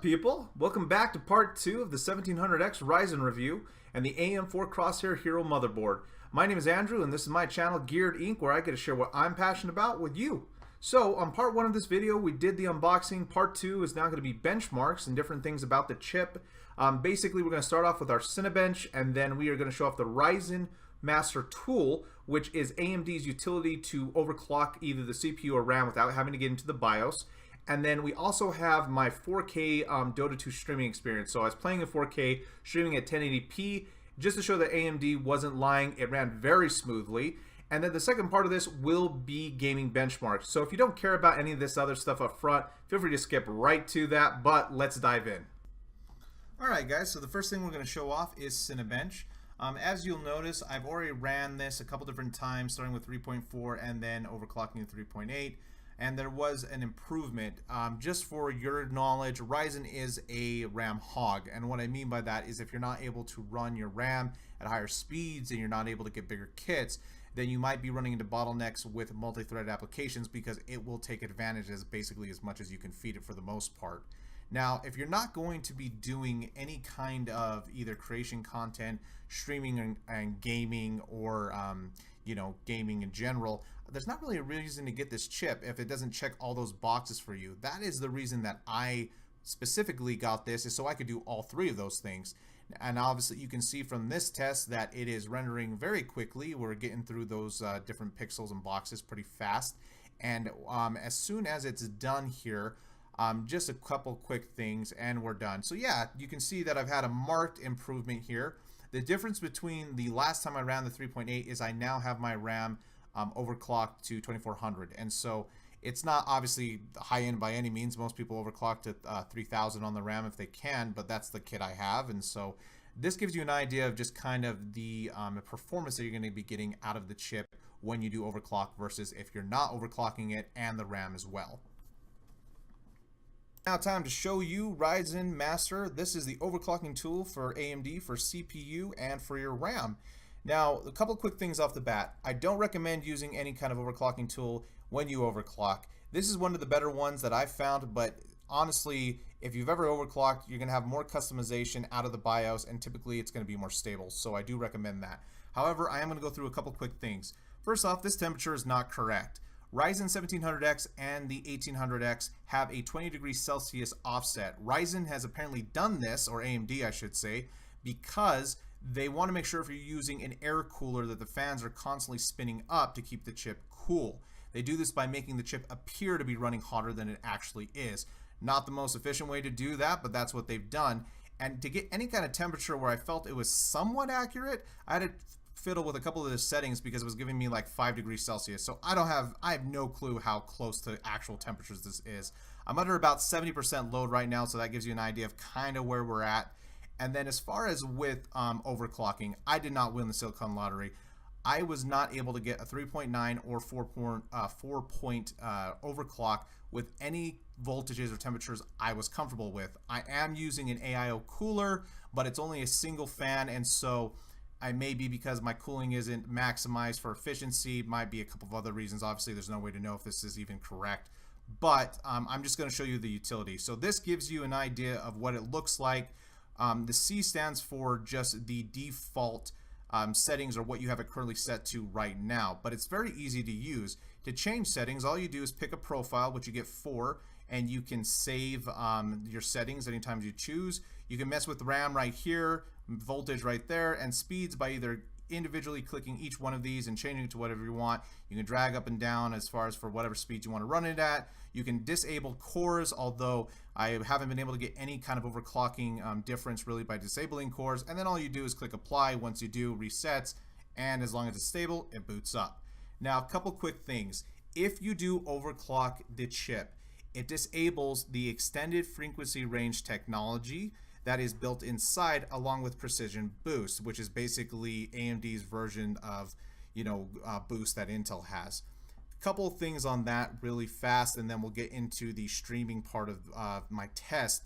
people? Welcome back to part 2 of the 1700X Ryzen review and the AM4 Crosshair Hero motherboard. My name is Andrew and this is my channel Geared Inc, where I get to share what I'm passionate about with you. So on part 1 of this video we did the unboxing. Part 2 is now going to be benchmarks and different things about the chip. Basically we're going to start off with our Cinebench, and then we are going to show off the Ryzen Master tool, which is AMD's utility to overclock either the CPU or RAM without having to get into the BIOS. And then we also have my 4K DOTA 2 streaming experience. So I was playing in 4K, streaming at 1080p, just to show that AMD wasn't lying. It ran very smoothly. And then the second part of this will be gaming benchmarks. So if you don't care about any of this other stuff up front, feel free to skip right to that, but let's dive in. Alright guys, so the first thing we're going to show off is Cinebench. As you'll notice, I've already ran this a couple different times, starting with 3.4 and then overclocking to 3.8. And there was an improvement. Just for your knowledge, Ryzen is a RAM hog, and what I mean by that is if you're not able to run your RAM at higher speeds and you're not able to get bigger kits, then you might be running into bottlenecks with multi-threaded applications, because it will take advantage basically as much as you can feed it for the most part. Now, if you're not going to be doing any kind of either creation content, streaming and gaming, or gaming in general, there's not really a reason to get this chip if it doesn't check all those boxes for you. That is the reason that I specifically got this, is so I could do all three of those things. And obviously you can see from this test that it is rendering very quickly. We're getting through those different pixels and boxes pretty fast. And as soon as it's done here, just a couple quick things and we're done. So yeah, you can see that I've had a marked improvement here. The difference between the last time I ran the 3.8 is I now have my RAM overclocked to 2400, and so it's not obviously high end by any means. Most people overclock to 3000 on the RAM if they can, but that's the kit I have, and so this gives you an idea of just kind of the performance that you're going to be getting out of the chip when you do overclock versus if you're not overclocking it and the RAM as well. Now time to show you Ryzen Master. This is the overclocking tool for AMD for CPU and for your RAM. Now, a couple quick things off the bat. I don't recommend using any kind of overclocking tool when you overclock. This is one of the better ones that I've found, but honestly, if you've ever overclocked, you're going to have more customization out of the BIOS, and typically it's going to be more stable, so I do recommend that. However, I am going to go through a couple quick things. First off, this temperature is not correct. Ryzen 1700X and the 1800X have a 20 degrees Celsius offset. Ryzen has apparently done this, or AMD I should say, because they want to make sure if you're using an air cooler that the fans are constantly spinning up to keep the chip cool. They do this by making the chip appear to be running hotter than it actually is. Not the most efficient way to do that, but that's what they've done. And to get any kind of temperature where I felt it was somewhat accurate, I had to fiddle with a couple of the settings because it was giving me like 5 degrees Celsius. So I have no clue how close to actual temperatures this is. I'm under about 70% load right now, so that gives you an idea of kind of where we're at. And then as far as with overclocking, I did not win the Silicon Lottery. I was not able to get a 3.9 or 4 point overclock with any voltages or temperatures I was comfortable with. I am using an AIO cooler, but it's only a single fan, and so I may be because my cooling isn't maximized for efficiency. Might be a couple of other reasons. Obviously, there's no way to know if this is even correct. But I'm just going to show you the utility. So this gives you an idea of what it looks like. The C stands for just the default settings, or what you have it currently set to right now, but it's very easy to use. To change settings, all you do is pick a profile, which you get 4, and you can save your settings anytime you choose. You can mess with RAM right here, voltage right there, and speeds by either individually clicking each one of these and changing it to whatever you want. You can drag up and down as far as for whatever speed you want to run it at. You can disable cores, although I haven't been able to get any kind of overclocking difference really by disabling cores. And then all you do is click apply. Once you do, resets, and as long as it's stable, it boots up. Now, a couple quick things. If you do overclock the chip, it disables the extended frequency range technology that is built inside, along with precision boost, which is basically AMD's version of boost that Intel has. A couple of things on that really fast, and then we'll get into the streaming part of my test.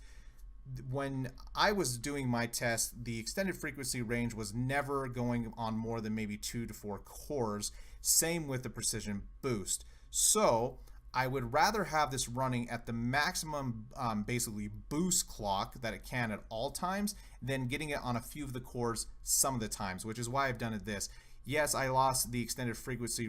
When I was doing my test, the extended frequency range was never going on more than maybe 2 to 4 cores. Same with the precision boost. So I would rather have this running at the maximum basically boost clock that it can at all times than getting it on a few of the cores some of the times, which is why I've done it this. Yes, I lost the extended frequency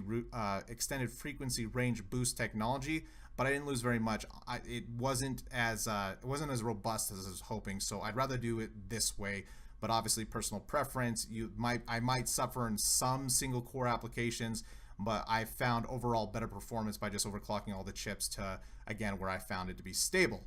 range boost technology, but I didn't lose very much. It wasn't as robust as I was hoping, so I'd rather do it this way. But obviously, personal preference. I might suffer in some single core applications, but I found overall better performance by just overclocking all the chips to, again, where I found it to be stable.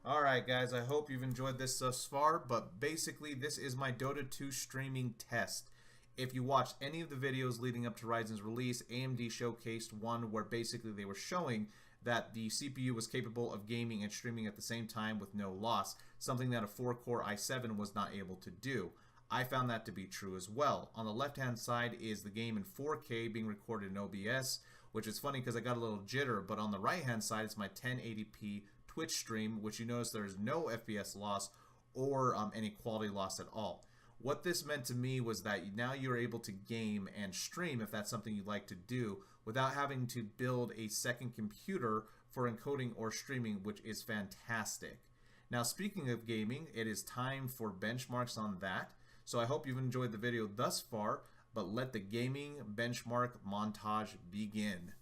Alright guys, I hope you've enjoyed this thus far, but basically this is my Dota 2 streaming test. If you watched any of the videos leading up to Ryzen's release, AMD showcased one where basically they were showing that the CPU was capable of gaming and streaming at the same time with no loss, something that a 4-core i7 was not able to do. I found that to be true as well. On the left-hand side is the game in 4K being recorded in OBS, which is funny because I got a little jitter, but on the right-hand side is my 1080p Twitch stream, which you notice there's no FPS loss or any quality loss at all. What this meant to me was that now you're able to game and stream, if that's something you'd like to do, without having to build a second computer for encoding or streaming, which is fantastic. Now, speaking of gaming, it is time for benchmarks on that. So I hope you've enjoyed the video thus far, but let the gaming benchmark montage begin.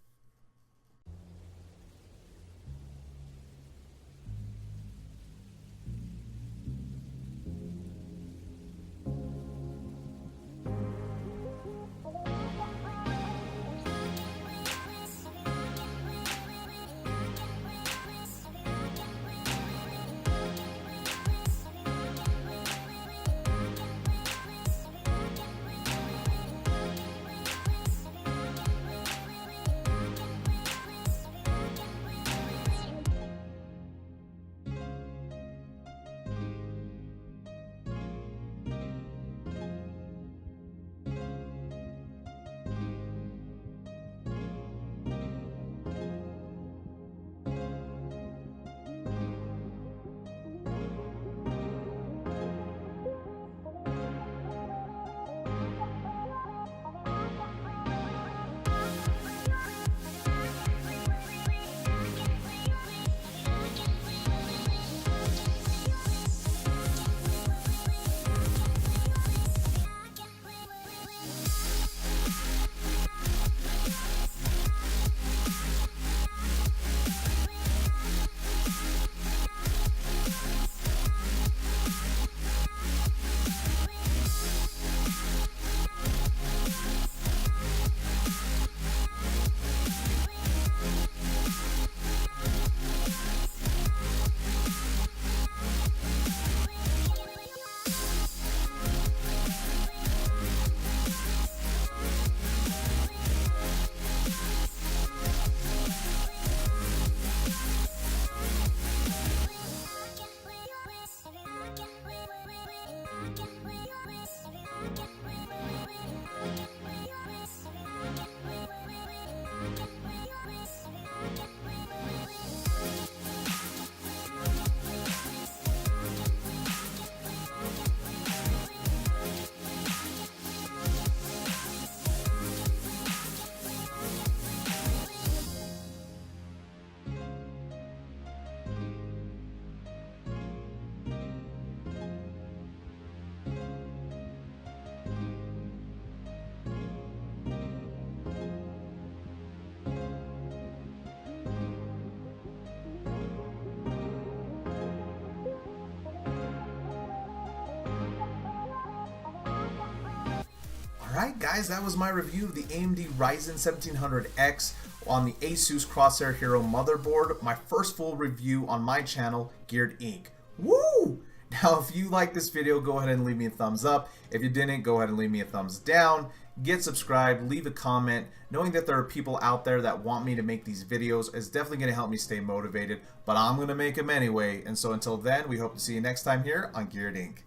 Alright guys, that was my review of the AMD Ryzen 1700X on the Asus Crosshair Hero motherboard, my first full review on my channel, Geared Inc. Woo! Now if you like this video, go ahead and leave me a thumbs up. If you didn't, go ahead and leave me a thumbs down. Get subscribed, leave a comment. Knowing that there are people out there that want me to make these videos is definitely going to help me stay motivated, but I'm going to make them anyway. And so until then, we hope to see you next time here on Geared Inc.